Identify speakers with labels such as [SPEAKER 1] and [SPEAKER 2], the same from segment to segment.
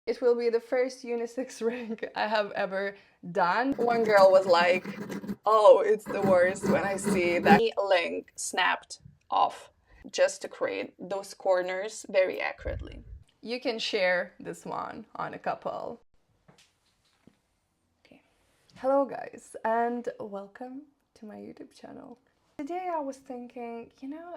[SPEAKER 1] It will be the first unisex ring I have ever done. One girl was like, oh, it's the worst when I see that link snapped off just to create those corners very accurately. You can share this one on a couple. Okay. Hello guys and welcome to my YouTube channel. Today I was thinking,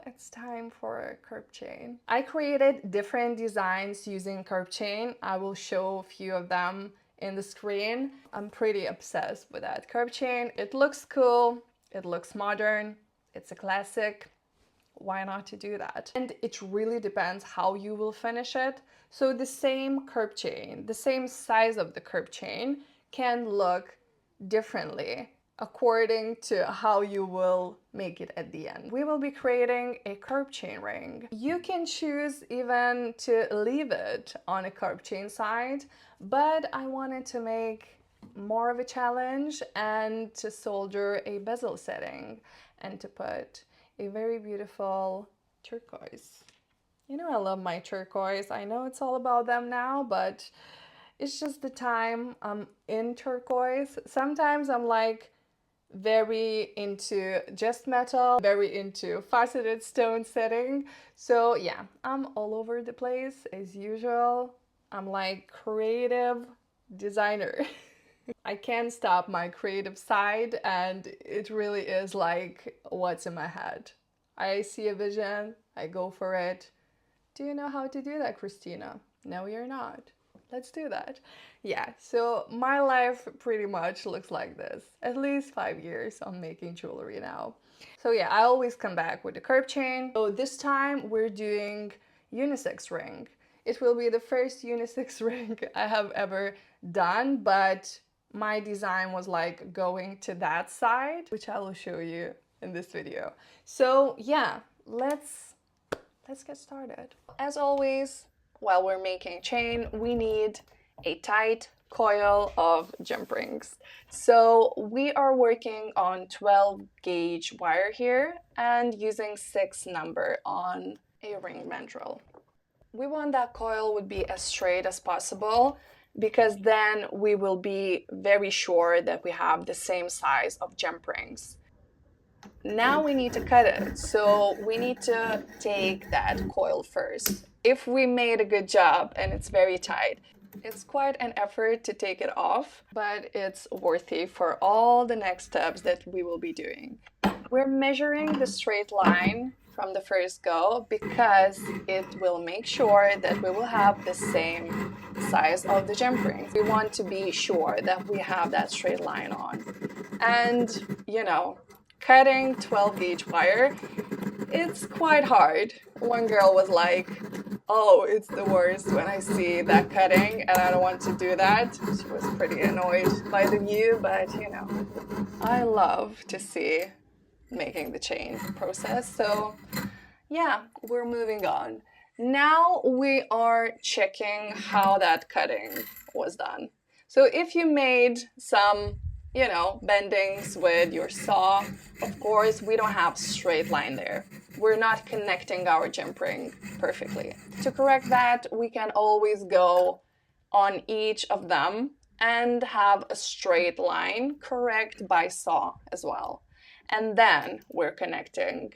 [SPEAKER 1] it's time for a curb chain. I created different designs using curb chain. I will show a few of them in the screen. I'm pretty obsessed with that curb chain. It looks cool, it looks modern, it's a classic. Why not to do that? And it really depends how you will finish it. So the same curb chain, the same size of the curb chain can look differently according to how you will make it at the end. We will be creating a curb chain ring. You can choose even to leave it on a curb chain side, but I wanted to make more of a challenge and to solder a bezel setting and to put a very beautiful turquoise. I love my turquoise. I know it's all about them now, but it's just the time I'm in turquoise. Sometimes I'm like very into just metal, very into faceted stone setting. So yeah, I'm all over the place as usual. I'm like creative designer. I can't stop my creative side, and it really is like what's in my head. I see a vision, I go for it. Do you know how to do that, Christina? No, you're not. Let's do that. Yeah, so my life pretty much looks like this. At least 5 years I'm making jewelry now. So yeah, I always come back with the curb chain. So this time we're doing unisex ring. It will be the first unisex ring I have ever done, but my design was like going to that side, which I will show you in this video. So yeah, let's get started. As always, while we're making chain, we need a tight coil of jump rings. So we are working on 12 gauge wire here and using 6 number on a ring mandrel. We want that coil would be as straight as possible because then we will be very sure that we have the same size of jump rings. Now we need to cut it, so we need to take that coil first. If we made a good job and it's very tight, it's quite an effort to take it off, but it's worthy for all the next steps that we will be doing. We're measuring the straight line from the first go because it will make sure that we will have the same size of the jump rings. We want to be sure that we have that straight line on. And, cutting 12 gauge wire, it's quite hard. One girl was like, oh, it's the worst when I see that cutting and I don't want to do that. She was pretty annoyed by the view, but I love to see making the chain process. So yeah, we're moving on. Now we are checking how that cutting was done. So if you made some bendings with your saw, of course, we don't have straight line there. We're not connecting our jump ring perfectly. To correct that, we can always go on each of them and have a straight line correct by saw as well. And then we're connecting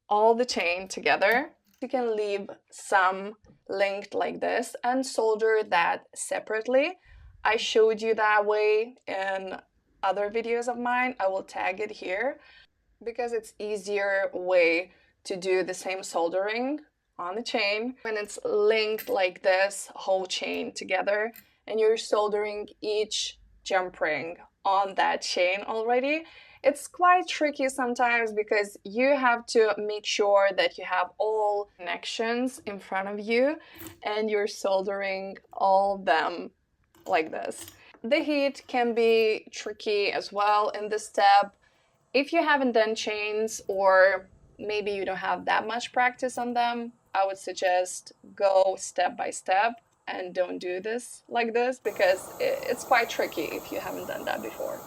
[SPEAKER 1] all the chain together. You can leave some linked like this and solder that separately. I showed you that way in other videos of mine. I will tag it here because it's easier way to do the same soldering on the chain when it's linked like this whole chain together and you're soldering each jump ring on that chain already. It's quite tricky sometimes because you have to make sure that you have all connections in front of you and you're soldering all them like this. The heat can be tricky as well in this step. If you haven't done chains or maybe you don't have that much practice on them, I would suggest go step by step and don't do this like this because it's quite tricky if you haven't done that before.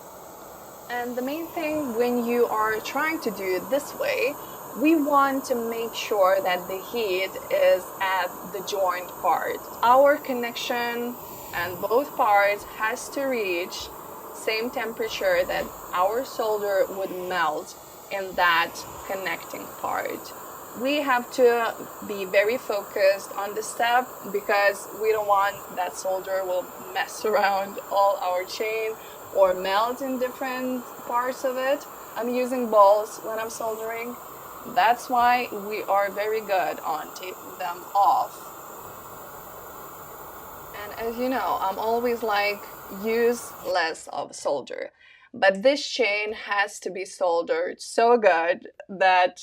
[SPEAKER 1] And the main thing when you are trying to do it this way, we want to make sure that the heat is at the joint part. Our connection and both parts has to reach same temperature that our solder would melt in that connecting part. We have to be very focused on the step because we don't want that solder will mess around all our chain or melt in different parts of it. I'm using balls when I'm soldering. That's why we are very good on taking them off. And as you know, I'm always like, use less of solder. But this chain has to be soldered so good that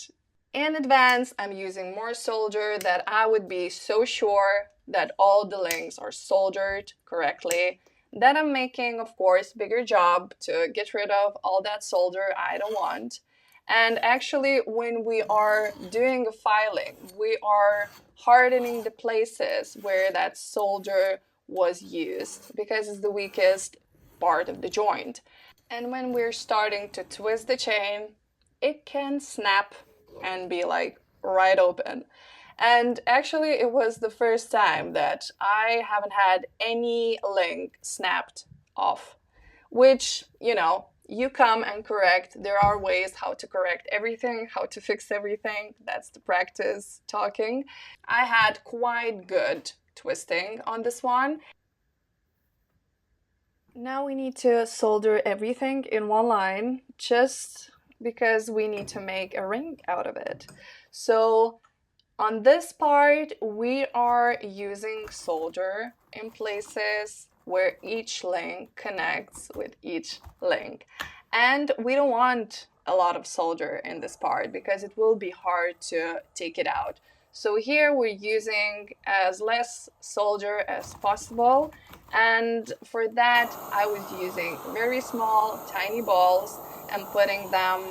[SPEAKER 1] in advance I'm using more solder, that I would be so sure that all the links are soldered correctly. Then I'm making, of course, bigger job to get rid of all that solder I don't want. And actually, when we are doing a filing, we are hardening the places where that solder was used because it's the weakest part of the joint. And when we're starting to twist the chain, it can snap and be like right open. And actually, it was the first time that I haven't had any link snapped off, which, you know, you come and correct. There are ways how to correct everything, how to fix everything. That's the practice talking. I had quite good twisting on this one. Now we need to solder everything in one line just because we need to make a ring out of it. So on this part, we are using solder in places where each link connects with each link. And we don't want a lot of solder in this part because it will be hard to take it out. So here we're using as less solder as possible. And for that, I was using very small, tiny balls and putting them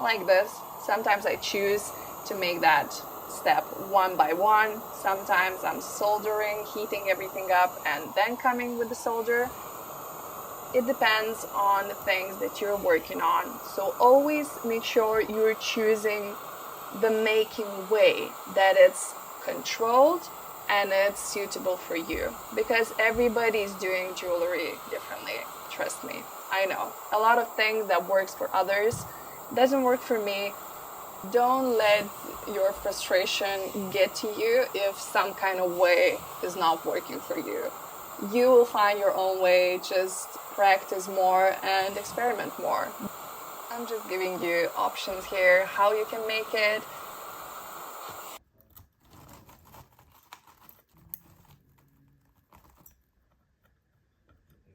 [SPEAKER 1] like this. Sometimes I choose to make that step one by one. Sometimes I'm soldering, heating everything up, and then coming with the solder. It depends on the things that you're working on. So always make sure you're choosing the making way, that it's controlled and it's suitable for you, because everybody's doing jewelry differently. Trust me, I know. A lot of things that works for others doesn't work for me. Don't let your frustration get to you if some kind of way is not working for you. You will find your own way, just practice more and experiment more. I'm just giving you options here, how you can make it.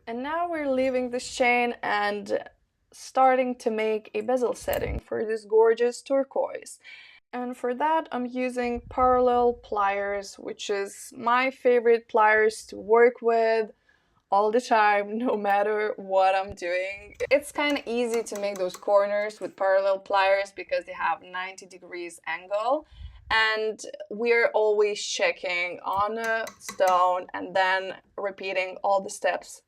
[SPEAKER 1] And now we're leaving this chain and starting to make a bezel setting for this gorgeous turquoise. And for that, I'm using parallel pliers, which is my favorite pliers to work with all the time, no matter what I'm doing. It's kind of easy to make those corners with parallel pliers because they have 90 degrees angle. And we're always checking on a stone and then repeating all the steps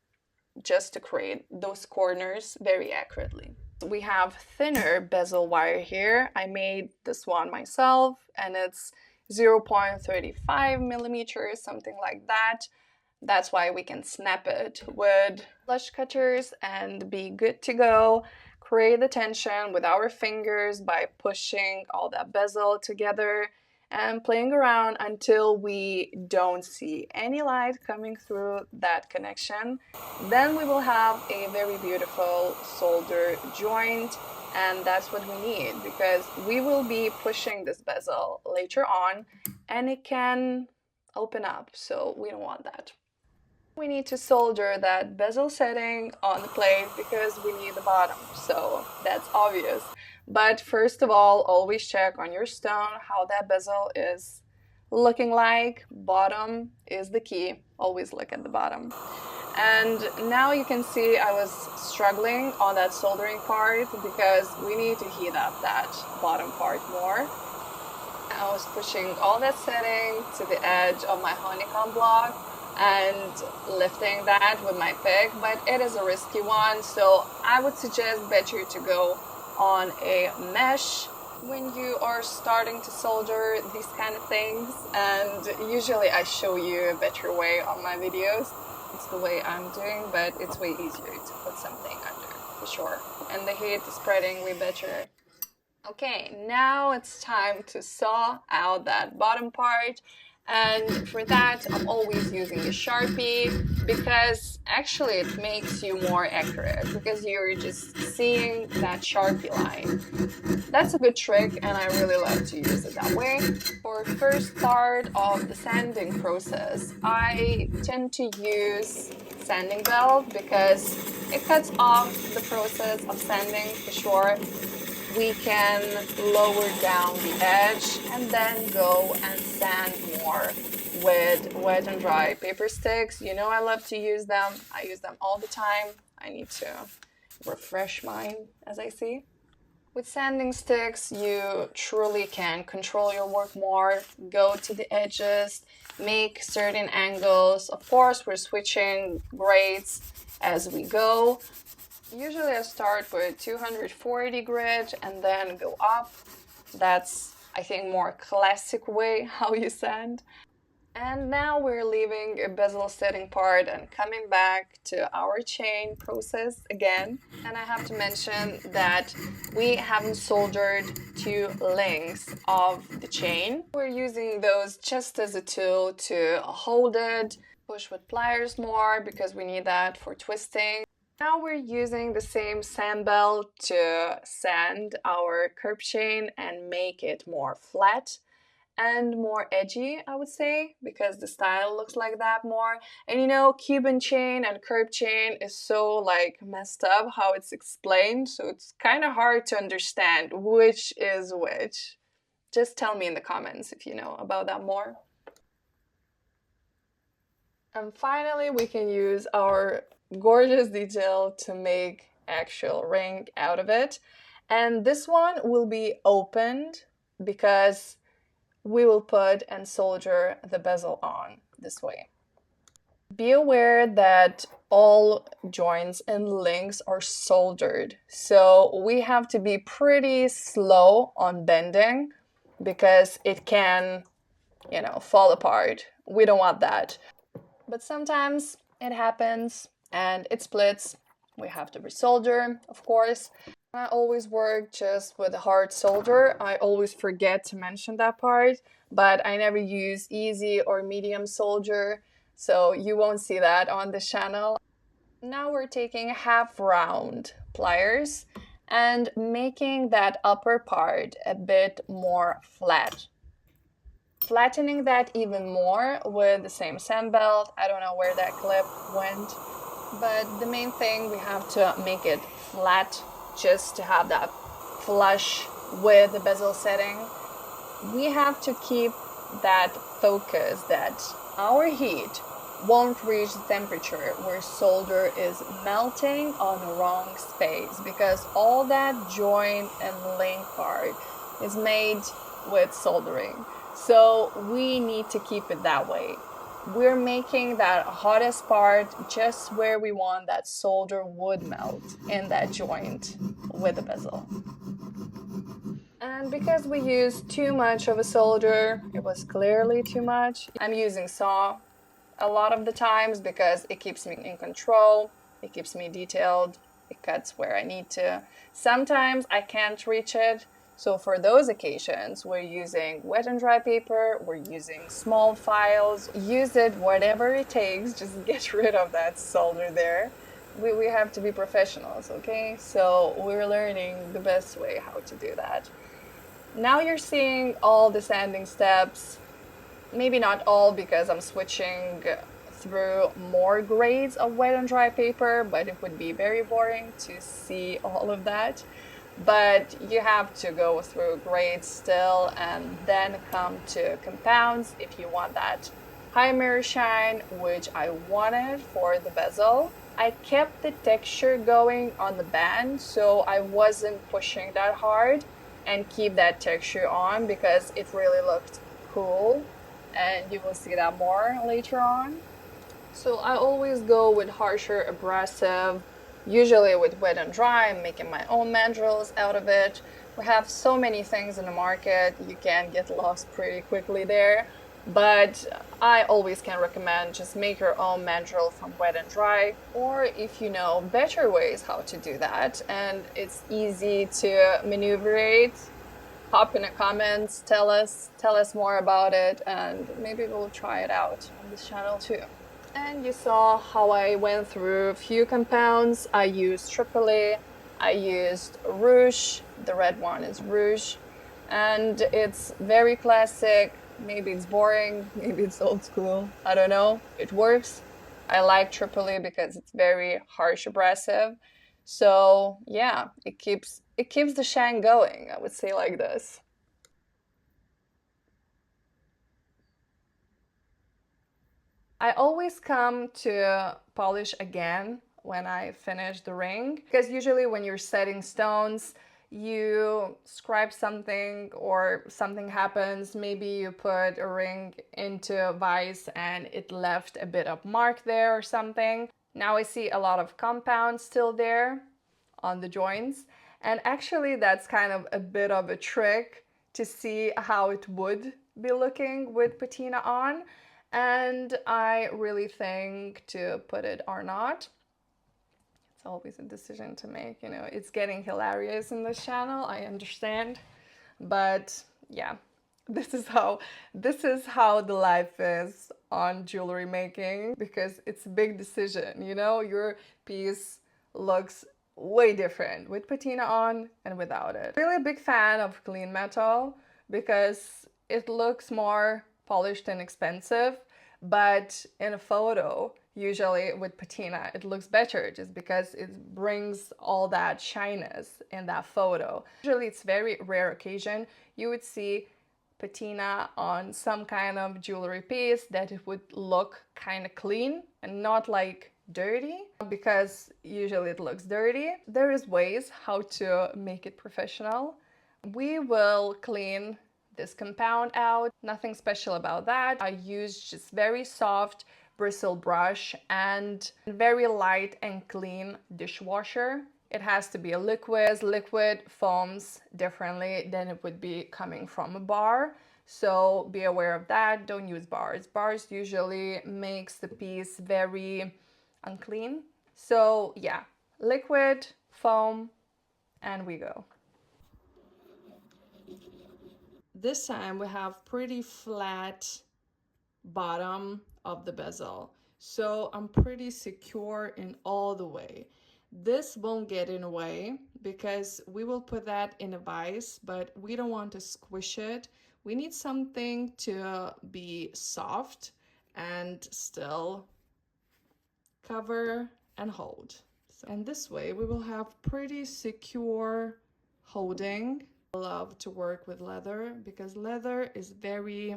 [SPEAKER 1] just to create those corners very accurately. We have thinner bezel wire here. I made this one myself and it's 0.35 millimeters, something like that. That's why we can snap it with flush cutters and be good to go. Create the tension with our fingers by pushing all that bezel together and playing around until we don't see any light coming through that connection. Then we will have a very beautiful solder joint, and that's what we need because we will be pushing this bezel later on and it can open up, so we don't want that. We need to solder that bezel setting on the plate because we need the bottom, so that's obvious. But first of all, always check on your stone how that bezel is looking like. Bottom is the key. Always look at the bottom. And now you can see I was struggling on that soldering part because we need to heat up that bottom part more. I was pushing all that setting to the edge of my honeycomb block and lifting that with my pick, but it is a risky one, so I would suggest better to go on a mesh when you are starting to solder these kind of things, and usually I show you a better way on my videos. It's the way I'm doing, but it's way easier to put something under for sure, and the heat is spreading way better. Okay, now it's time to saw out that bottom part, and for that I'm always using a Sharpie, because actually it makes you more accurate, because you're just seeing that Sharpie line. That's a good trick, and I really love to use it that way. For first part of the sanding process, I tend to use sanding belt because it cuts off the process of sanding for sure. We can lower down the edge and then go and sand more with wet and dry paper sticks. You know I love to use them. I use them all the time. I need to refresh mine, as I see. With sanding sticks, you truly can control your work more, go to the edges, make certain angles. Of course, we're switching grades as we go. Usually I start with 240 grit and then go up. That's, I think, more classic way how you sand. And now we're leaving a bezel setting part and coming back to our chain process again. And I have to mention that we haven't soldered two lengths of the chain. We're using those just as a tool to hold it, push with pliers more because we need that for twisting. Now we're using the same sand belt to sand our curb chain and make it more flat and more edgy, I would say, because the style looks like that more. And you know, Cuban chain and curb chain is so like messed up how it's explained, so it's kind of hard to understand which is which. Just tell me in the comments if you know about that more. And finally, we can use our gorgeous detail to make actual ring out of it. And this one will be opened because we will put and solder the bezel on this way. Be aware that all joints and links are soldered, so we have to be pretty slow on bending because it can, you know, fall apart. We don't want that. But sometimes it happens and it splits. We have to resolder, of course. I always work just with a hard solder. I always forget to mention that part, but I never use easy or medium solder, so you won't see that on the channel. Now we're taking half round pliers and making that upper part a bit more flat. Flattening that even more with the same sand belt. I don't know where that clip went, but the main thing, we have to make it flat just to have that flush with the bezel setting. We have to keep that focus that our heat won't reach the temperature where solder is melting on the wrong space, because all that joint and link part is made with soldering. So we need to keep it that way. We're making that hottest part just where we want that solder would melt in that joint with the bezel. And because we used too much of a solder, it was clearly too much. I'm using saw a lot of the times because it keeps me in control, it keeps me detailed, it cuts where I need to. Sometimes I can't reach it. So for those occasions, we're using wet and dry paper, we're using small files. Use it whatever it takes, just get rid of that solder there. We have to be professionals, okay? So we're learning the best way how to do that. Now you're seeing all the sanding steps. Maybe not all because I'm switching through more grades of wet and dry paper, but it would be very boring to see all of that. But you have to go through grades still and then come to compounds if you want that high mirror shine, which I wanted for the bezel. I kept the texture going on the band, so I wasn't pushing that hard, and keep that texture on because it really looked cool, and you will see that more later on. So I always go with harsher abrasive, usually with wet and dry. I'm making my own mandrels out of it. We have so many things in the market, you can get lost pretty quickly there. But I always can recommend just make your own mandrel from wet and dry, or if you know better ways how to do that and it's easy to maneuverate, hop in the comments, tell us more about it, and maybe we'll try it out on this channel too. And you saw how I went through a few compounds. I used Tripoli, I used Rouge, the red one is Rouge, and it's very classic. Maybe it's boring, maybe it's old school, I don't know. It works. I like Tripoli because it's very harsh abrasive. So yeah, it keeps the shine going, I would say like this. I always come to polish again when I finish the ring, because usually when you're setting stones, you scribe something or something happens, maybe you put a ring into a vise and it left a bit of mark there or something. Now I see a lot of compound still there on the joints, and actually that's kind of a bit of a trick to see how it would be looking with patina on, and I really think to put it or not. It's always a decision to make, you know. It's getting hilarious in this channel, I understand, but yeah, this is how the life is on jewelry making, because it's a big decision, you know. Your piece looks way different with patina on and without it. Really a big fan of clean metal because it looks more polished and expensive, but in a photo, usually with patina, it looks better just because it brings all that shyness in that photo. Usually it's very rare occasion you would see patina on some kind of jewelry piece that it would look kind of clean and not like dirty, because usually it looks dirty. There is ways how to make it professional. We will clean this compound out, nothing special about that. I used just very soft bristle brush and very light and clean dishwasher. It has to be a liquid, as liquid foams differently than it would be coming from a bar. So be aware of that. Don't use bars. Bars usually makes the piece very unclean. So yeah, liquid, foam, and we go. This time we have pretty flat bottom of the bezel, so I'm pretty secure in all the way. This won't get in the way because we will put that in a vise, but we don't want to squish it. We need something to be soft and still cover and hold. And this way we will have pretty secure holding. I love to work with leather because leather is very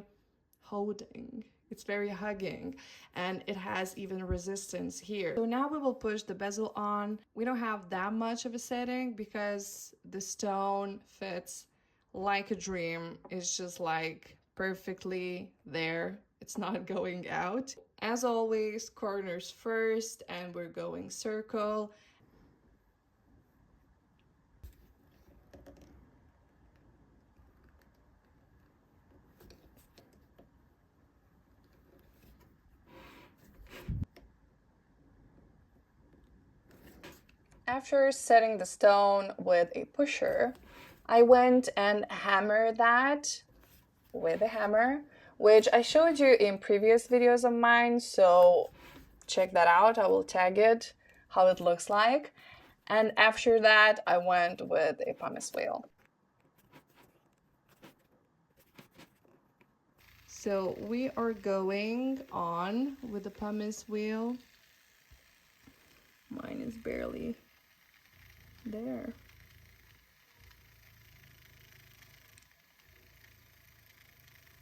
[SPEAKER 1] holding. It's very hugging, and it has even resistance here. So now we will push the bezel on. We don't have that much of a setting because the stone fits like a dream. It's just like perfectly there. It's not going out. As always, corners first, and we're going circle. After setting the stone with a pusher, I went and hammered that with a hammer, which I showed you in previous videos of mine, so check that out. I will tag it, how it looks like. And after that, I went with a pumice wheel. So we are going on with the pumice wheel. Mine is barely there.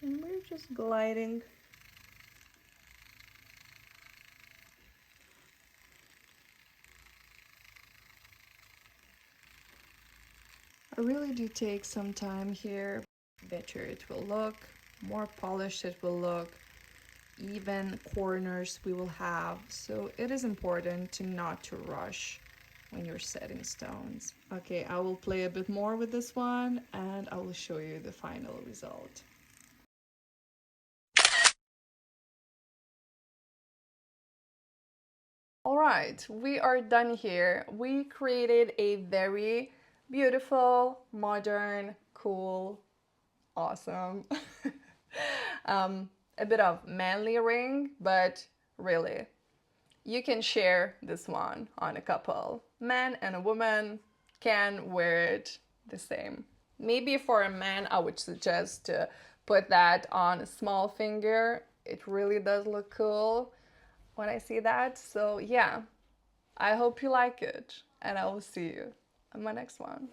[SPEAKER 1] And we're just gliding. I really do take some time here. Better it will look, more polished it will look, even corners we will have. So it is important to not to rush when you're setting stones. Okay, I will play a bit more with this one and I will show you the final result. All right, we are done here. We created a very beautiful, modern, cool, awesome, a bit of manly ring, but really, you can share this one on a couple. Man and a woman can wear it the same. Maybe for a man, I would suggest to put that on a small finger. It really does look cool when I see that. So yeah, I hope you like it and I will see you on my next one.